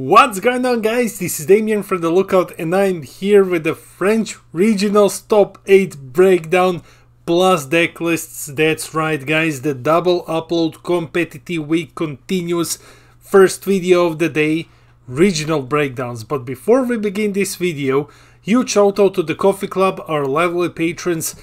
What's going on, guys? This is Damien from The Lookout and I'm here with the French Regionals Top 8 breakdown plus deck lists. That's right, guys, the double upload competitive week continues. First video of the day, regional breakdowns. But before we begin this video, huge shout out to the Coffee Club, our lovely patrons.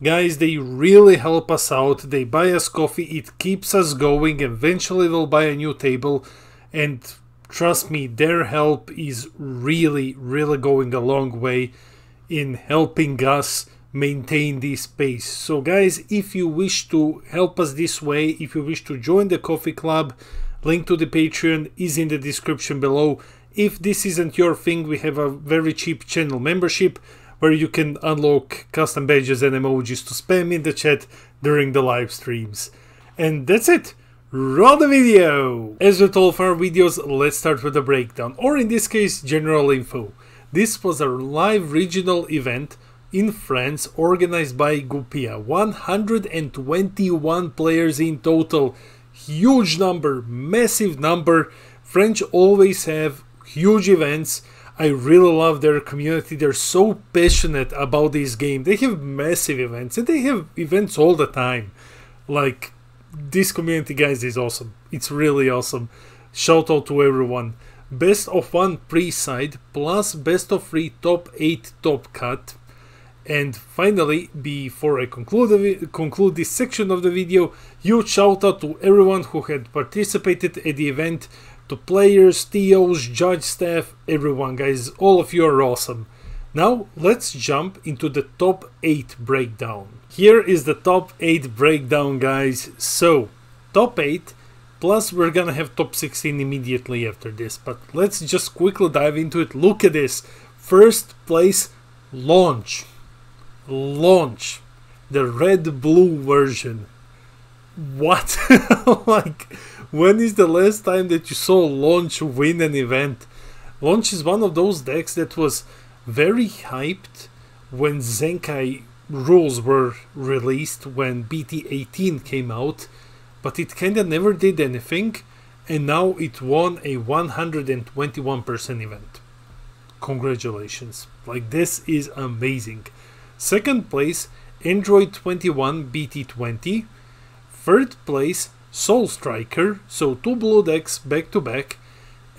Guys, they really help us out. They buy us coffee, it keeps us going. Eventually they'll buy a new table, and trust me, their help is really going a long way in helping us maintain this pace. So guys, if you wish to help us this way, if you wish to join the Coffee Club, link to the Patreon is in the description below. If this isn't your thing, we have a very cheap channel membership where you can unlock custom badges and emojis to spam in the chat during the live streams. And that's it. Roll the video! As with all of our videos, let's start with the breakdown, or in this case, general info. This was a live regional event in France organized by Goupiya. 121 players in total. Huge number, massive number. French always have huge events. I really love their community. They're so passionate about this game. They have massive events and they have events all the time. Like, this community, guys, is awesome. It's really awesome. Shout out to everyone. Best of 1 pre-side plus best of 3 top 8 top cut. And finally, before I conclude this section of the video, huge shout out to everyone who had participated at the event, to players, TOs, judge staff, everyone, guys. All of you are awesome. Now let's jump into the top 8 breakdown. Here is the top 8 breakdown, guys. So top 8 plus we're gonna have top 16 immediately after this, but let's just quickly dive into it. Look at this. First place, Launch, the red blue version. What? Like, when is the last time that you saw Launch win an event? Launch is one of those decks that was very hyped when Zenkai rules were released, when BT18 came out, but it kinda never did anything, and now it won a 121% event. Congratulations. Like, this is amazing. Second place, Android 21 BT20. Third place, Soul Striker, so 2 blue decks back to back.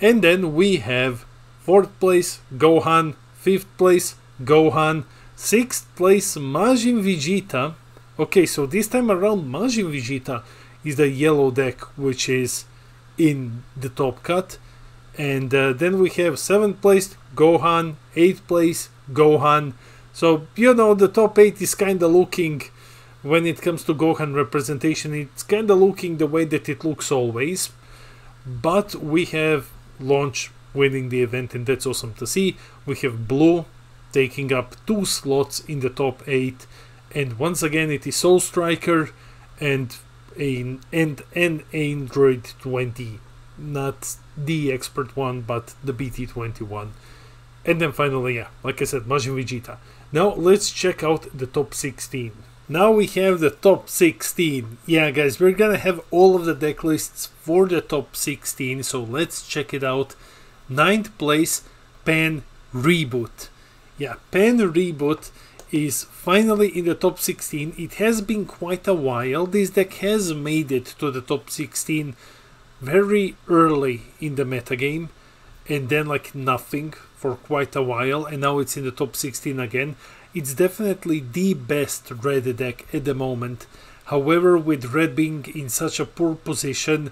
And then we have 4th place, Gohan. 5th place, Gohan. 6th place, Majin Vegeta. Okay, so this time around Majin Vegeta is the yellow deck which is in the top cut. And then we have 7th place, Gohan. 8th place, Gohan. So, you know, the top 8 is kinda looking, when it comes to Gohan representation, it's kinda looking the way that it looks always. But we have Launch winning the event, and that's awesome to see. We have Blue taking up 2 slots in the top 8, and once again it is Soul Striker and an Android 20, not the expert one, but the BT21. And then finally, yeah, like I said, Majin Vegeta. Now let's check out the top 16. Now we have the top 16. Yeah, guys, we're gonna have all of the deck lists for the top 16, so let's check it out. 9th place, Pan Reboot. Yeah, Pan Reboot is finally in the top 16. It has been quite a while. This deck has made it to the top 16 very early in the metagame, and then like nothing for quite a while, and now it's in the top 16 again. It's definitely the best red deck at the moment. However, with red being in such a poor position,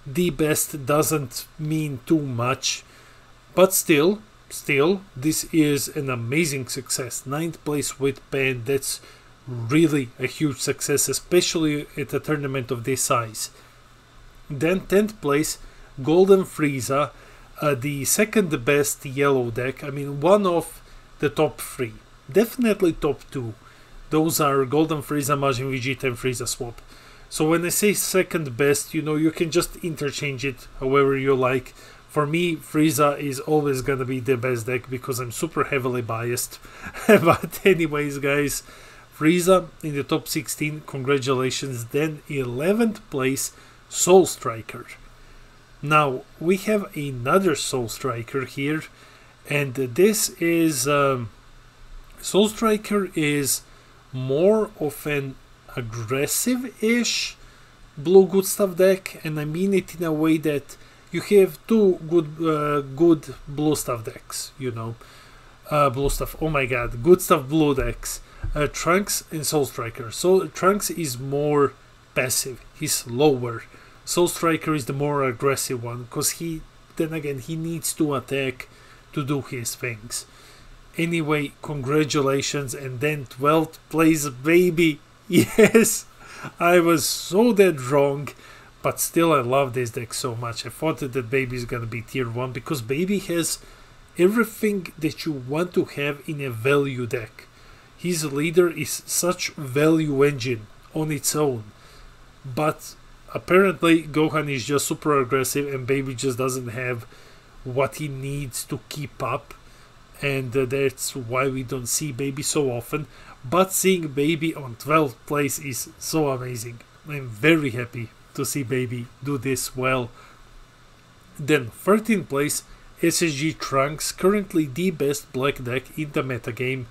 the best doesn't mean too much. But still, this is an amazing success. 9th place with Pan, that's really a huge success, especially at a tournament of this size. Then 10th place, Golden Frieza, the second best yellow deck. I mean, one of the top 3. Definitely top 2. Those are Golden Frieza, Majin Vegeta, and Frieza Swap. So when I say second best, you know, you can just interchange it however you like. For me, Frieza is always gonna be the best deck because I'm super heavily biased. But anyways, guys, Frieza in the top 16, congratulations. Then 11th place, Soul Striker. Now we have another Soul Striker here, and this is Soul Striker is more of an aggressive-ish blue good stuff deck, and I mean it in a way that you have two good blue stuff decks, you know, blue stuff. Oh my god, good stuff blue decks. Trunks and Soul Striker. So Trunks is more passive. He's lower. Soul Striker is the more aggressive one, because then again he needs to attack to do his things. Anyway, congratulations, and then 12th place, baby. Yes, I was so dead wrong, but still I love this deck so much. I thought that baby is gonna be tier 1, because baby has everything that you want to have in a value deck. His leader is such value engine on its own, but apparently Gohan is just super aggressive and baby just doesn't have what he needs to keep up, and that's why we don't see baby so often. But seeing baby on 12th place is so amazing. I'm very happy to see baby do this well. Then 13th place, SSG Trunks, currently the best black deck in the metagame.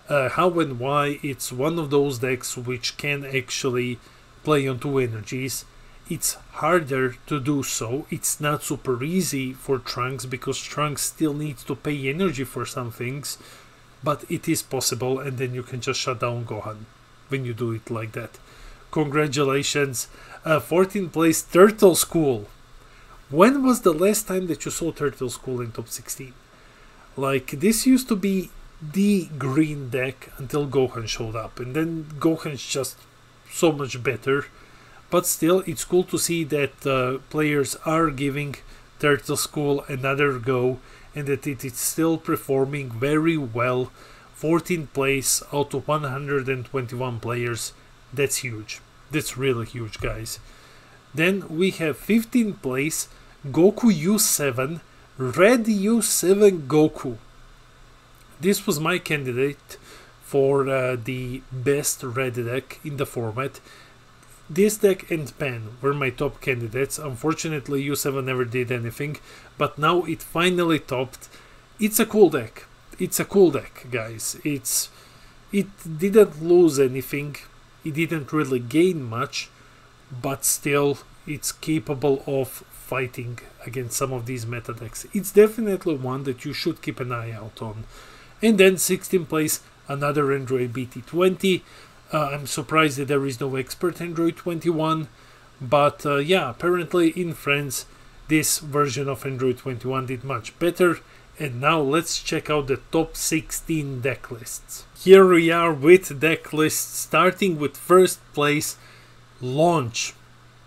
How and why? It's one of those decks which can actually play on two energies. It's harder to do so. It's not super easy for Trunks, because Trunks still needs to pay energy for some things, but it is possible, and then you can just shut down Gohan when you do it like that. Congratulations. 14th place, Turtle School. When was the last time that you saw Turtle School in top 16? Like, this used to be the green deck until Gohan showed up, and then Gohan's just so much better. But still, it's cool to see that players are giving Turtle School another go, and that it is still performing very well. 14th place out of 121 players. That's huge. That's really huge, guys. Then we have 15th place, Goku U7, Red U7 Goku. This was my candidate for the best red deck in the format. This deck and Pan were my top candidates. Unfortunately, U7 never did anything, but now it finally topped. It's a cool deck. It's a cool deck, guys. It didn't lose anything. It didn't really gain much, but still, it's capable of fighting against some of these meta decks. It's definitely one that you should keep an eye out on. And then 16th place, another Android BT20. I'm surprised that there is no expert Android 21, but yeah, apparently in France this version of Android 21 did much better. And now let's check out the top 16 deck lists. Here we are with deck lists, starting with first place, Launch.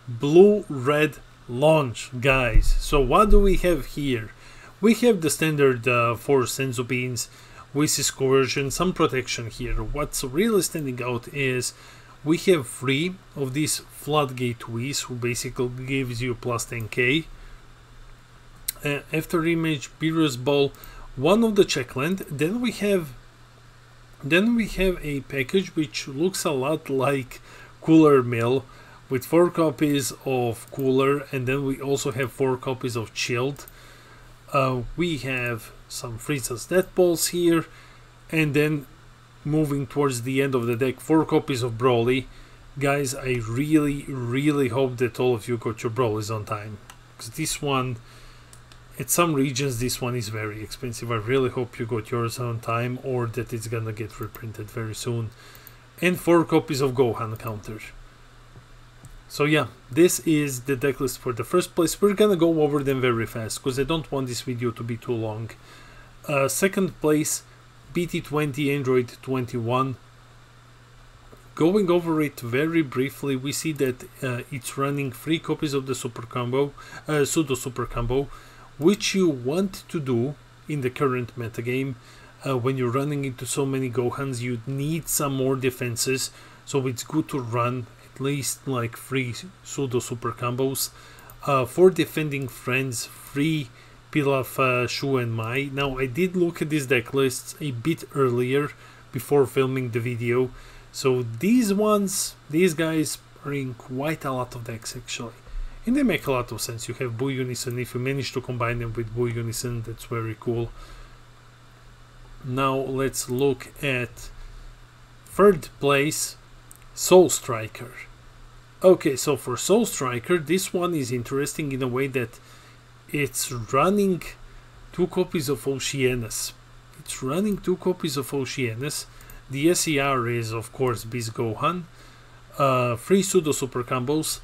Blue-red Launch, guys. So what do we have here? We have the standard 4 Senzu Beans, Whis Coercion, some protection here. What's really standing out is we have 3 of these Floodgate Whis, who basically gives you plus 10k. After image, Beerus Ball, one of the Checkland. Then we have a package which looks a lot like Cooler Mill, with 4 copies of Cooler, and then we also have 4 copies of Chilled. We have some Frieza's Death Balls here, and then moving towards the end of the deck, 4 copies of Broly. Guys, I really hope that all of you got your Brolys on time, because this one, at some regions, this one is very expensive. I really hope you got yours on time, or that it's gonna get reprinted very soon. And 4 copies of Gohan Counter. So yeah, this is the deck list for the first place. We're gonna go over them very fast, because I don't want this video to be too long. Second place, BT20 Android 21. Going over it very briefly, we see that it's running 3 copies of the Super Combo, Pseudo Super Combo, which you want to do in the current metagame. When you're running into so many Gohans, you need some more defenses, so it's good to run at least like 3 Pseudo Super Combos. For defending friends, 3 Pilaf, Shu and Mai. Now, I did look at these deck lists a bit earlier before filming the video, so these guys are in quite a lot of decks actually. And they make a lot of sense. You have Boo Unison. If you manage to combine them with Boo Unison, that's very cool. Now let's look at third place, Soul Striker. Okay, so for Soul Striker, this one is interesting in a way that it's running 2 copies of Oceanus. It's running 2 copies of Oceanus. The SER is, of course, Beast Gohan. 3 pseudo super combos.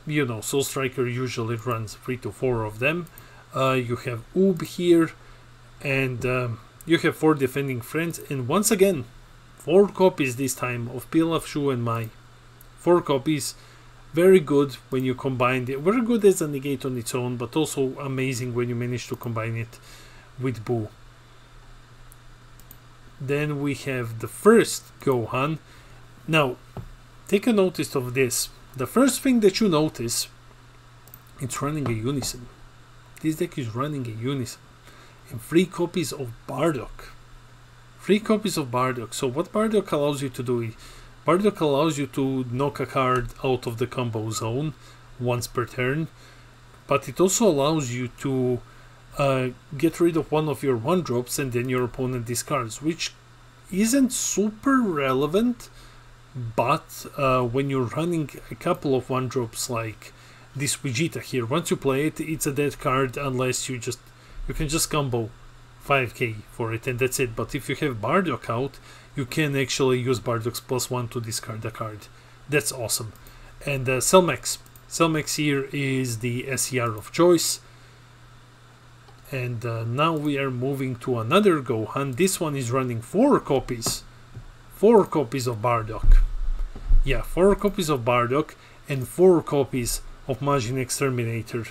You know, Soul Striker usually runs 3 to 4 of them. You have Oob here, and you have 4 defending friends. And once again, 4 copies this time of Pilaf, Shu, and Mai. 4 copies. Very good when you combine it. Very good as a negate on its own, but also amazing when you manage to combine it with Boo. Then we have the first Gohan. Now, take a notice of this. The first thing that you notice, it's running a Unison. This deck is running a Unison. And 3 copies of Bardock. 3 copies of Bardock. So what Bardock allows you to do? Bardock allows you to knock a card out of the combo zone once per turn. But it also allows you to get rid of one of your 1-drops and then your opponent discards, which isn't super relevant, but when you're running a couple of 1-drops like this Vegeta here, once you play it, it's a dead card unless you can just combo 5k for it and that's it. But if you have Bardock out, you can actually use Bardock's +1 to discard a card. That's awesome. And Cellmax here is the SER of choice. And now we are moving to another Gohan. This one is running 4 copies. 4 copies of Bardock. Yeah, 4 copies of Bardock and 4 copies of Majin Exterminator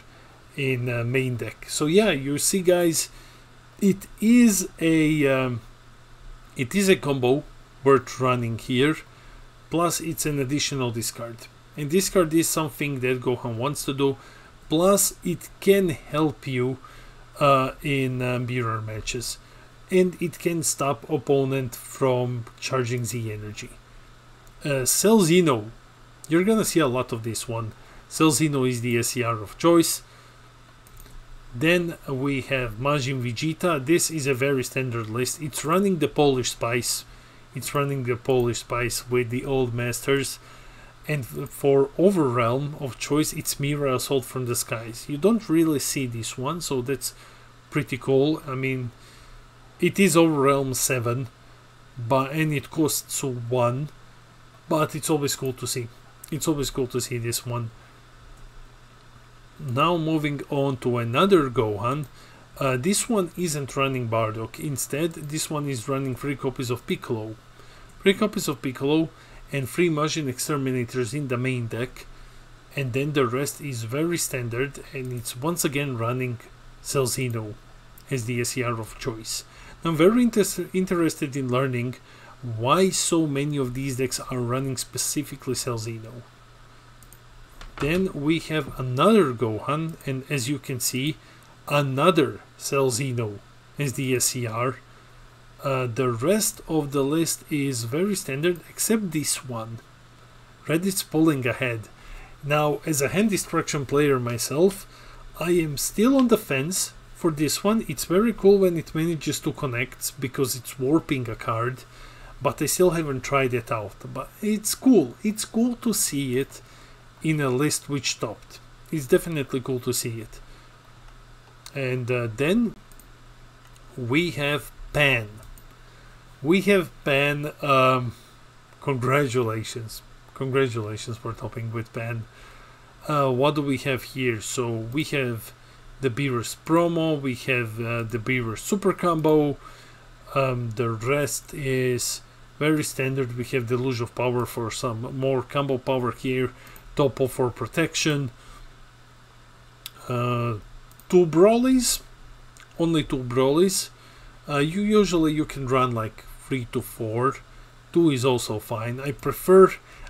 in main deck. So yeah, you see guys, it is a combo worth running here. Plus it's an additional discard. And discard is something that Gohan wants to do. Plus it can help you in mirror matches, and it can stop opponent from charging Z energy. Cell Zeno, you're gonna see a lot of this one. Cell Zeno is the SER of choice. Then we have Majin Vegeta. This is a very standard list. It's running the Polish Spice. It's running the Polish Spice with the old masters. And for Overrealm of choice, it's Mira Assault from the Skies. You don't really see this one, so that's pretty cool. I mean, it is Overrealm 7, and it costs 1, but it's always cool to see. It's always cool to see this one. Now moving on to another Gohan. This one isn't running Bardock. Instead, this one is running 3 copies of Piccolo. 3 copies of Piccolo and 3 Majin Exterminators in the main deck, and then the rest is very standard, and it's once again running Cell Zeno as the SER of choice. Now I'm very interested in learning why so many of these decks are running specifically Cell Zeno. Then we have another Gohan, and as you can see, another Cell Zeno as the SER. The rest of the list is very standard except this one. Reddit's pulling ahead. Now, as a hand destruction player myself, I am still on the fence for this one. It's very cool when it manages to connect because it's warping a card, but I still haven't tried it out. But it's cool. It's cool to see it in a list which topped. It's definitely cool to see it. And then we have Pan. We have Pan. Congratulations for topping with Pan. What do we have here? So we have the Beerus promo, we have the Beerus super combo. The rest is very standard. We have Deluge of Power for some more combo power here. Topo for protection. 2 Broly's, only 2 Broly's. You can run like 3 to 4. 2 is also fine. I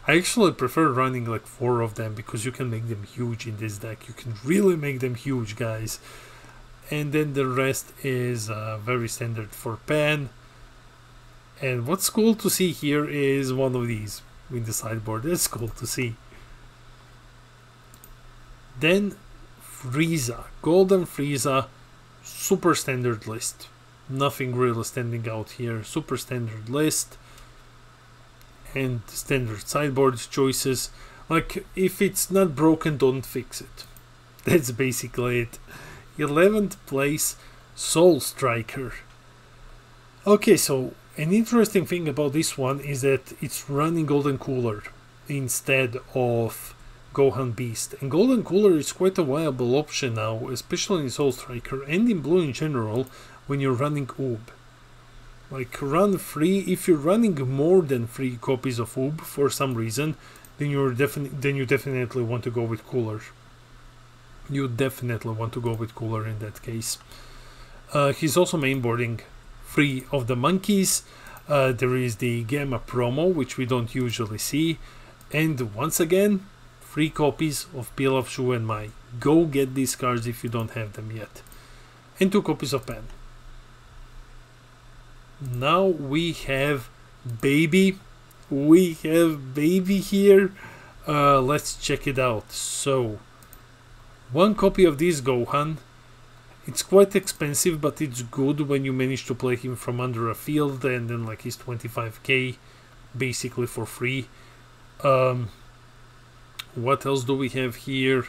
actually prefer running like 4 of them because you can make them huge in this deck. You can really make them huge, guys. And then the rest is very standard for Pan. And what's cool to see here is one of these in the sideboard. That's cool to see. Then Frieza, Golden Frieza, super standard list. Nothing really standing out here. Super standard list and standard sideboard choices. Like, if it's not broken, don't fix it. That's basically it. 11th place, Soul Striker. Okay, so an interesting thing about this one is that it's running Golden Cooler instead of Gohan Beast. And Golden Cooler is quite a viable option now, especially in Soul Striker and in Blue in general, when you're running Oob. Like, run 3, if you're running more than 3 copies of Oob for some reason, then you definitely want to go with Cooler. You definitely want to go with Cooler in that case. He's also mainboarding 3 of the monkeys. There is the Gamma promo, which we don't usually see. And once again, 3 copies of Pilaf, Shu and Mai. Go get these cards if you don't have them yet. And 2 copies of Pan. Now we have Baby. We have Baby here. Let's check it out. So, 1 copy of this Gohan. It's quite expensive, but it's good when you manage to play him from under a field, and then like he's 25k basically for free. What else do we have here?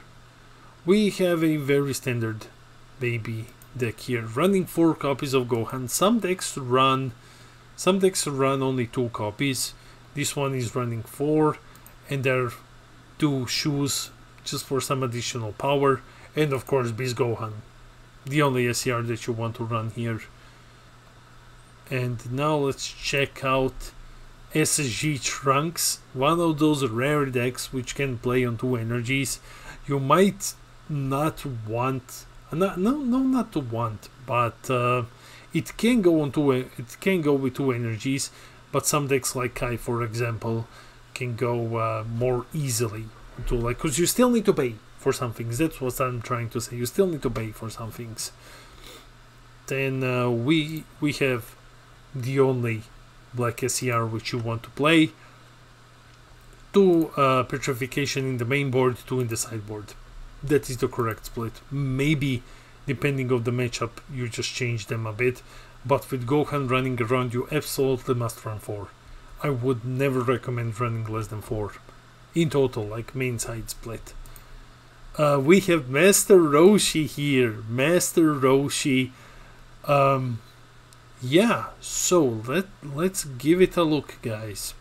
We have a very standard Baby deck here, running 4 copies of Gohan. Some decks run only 2 copies. This one is running 4, and there are 2 shoes just for some additional power, and of course Beast Gohan, the only SCR that you want to run here. And now let's check out SSG Trunks, one of those rare decks which can play on 2 energies. You might not want, not to want, but it can go on 2. It can go with 2 energies, but some decks like Kai, for example, can go more easily to, like, because you still need to pay for some things. That's what I'm trying to say. You still need to pay for some things. Then we have the only black SCR which you want to play. 2 petrification in the main board, 2 in the sideboard. That is the correct split. Maybe depending on the matchup you just change them a bit, but with Gohan running around you absolutely must run 4. I would never recommend running less than 4 in total, like main side split. We have Master Roshi here. Master Roshi. Yeah, so let's give it a look, guys.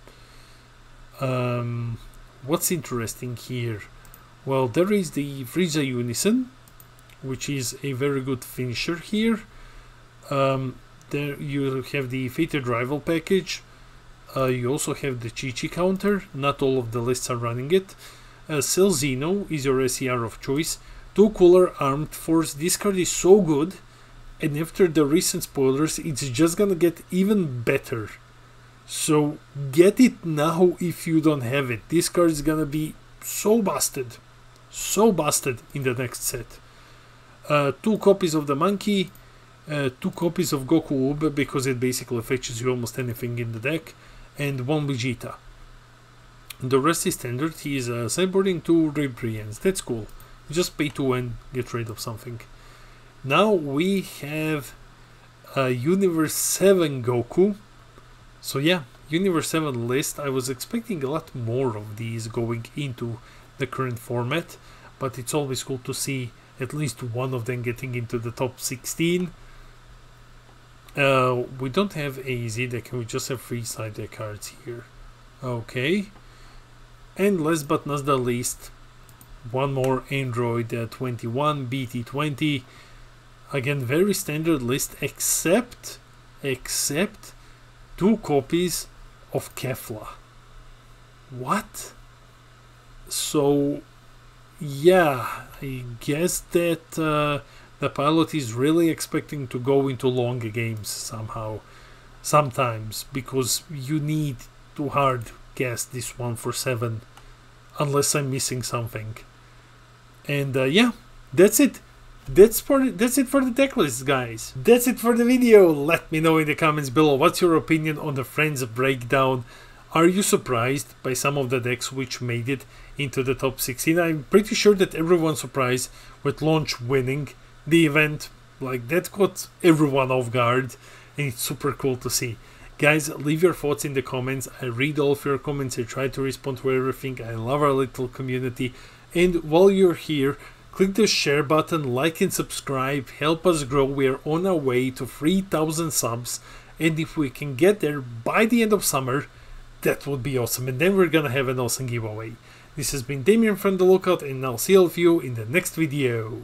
What's interesting here? Well, there is the Frieza Unison, which is a very good finisher here. There you have the Fated Rival package. You also have the Chi-Chi counter. Not all of the lists are running it. Cell Zeno is your SCR of choice. 2 Cooler Armed Force. This card is so good, and after the recent spoilers, it's just gonna get even better. So get it now if you don't have it. This card is gonna be so busted in the next set. 2 copies of the monkey, 2 copies of Goku Ube, because it basically fetches you almost anything in the deck, and 1 Vegeta. The rest is standard. He is sideboarding 2 Ribrians. That's cool. Just pay 2 and get rid of something. Now we have Universe 7 Goku. So yeah, Universe 7 list. I was expecting a lot more of these going into the current format, but it's always cool to see at least one of them getting into the top 16. We don't have a Z deck, we just have 3 side deck cards here. Okay. And last but not the least, one more Android 21 BT20. Again, very standard list, except 2 copies of Kefla. What? So yeah, I guess that the pilot is really expecting to go into longer games sometimes, because you need to hard guess this one for 7, unless I'm missing something. And yeah, that's it. That's it for the deck list, guys. That's it for the video. Let me know in the comments below what's your opinion on the Friends breakdown. Are you surprised by some of the decks which made it into the top 16? I'm pretty sure that everyone's surprised with Launch winning the event. Like, that caught everyone off guard, and it's super cool to see. Guys, leave your thoughts in the comments. I read all of your comments. I try to respond to everything. I love our little community. And while you're here, click the share button, like and subscribe. Help us grow. We are on our way to 3,000 subs. And if we can get there by the end of summer, that would be awesome. And then we're gonna have an awesome giveaway. This has been Damien from The Lookout, and I'll see all of you in the next video.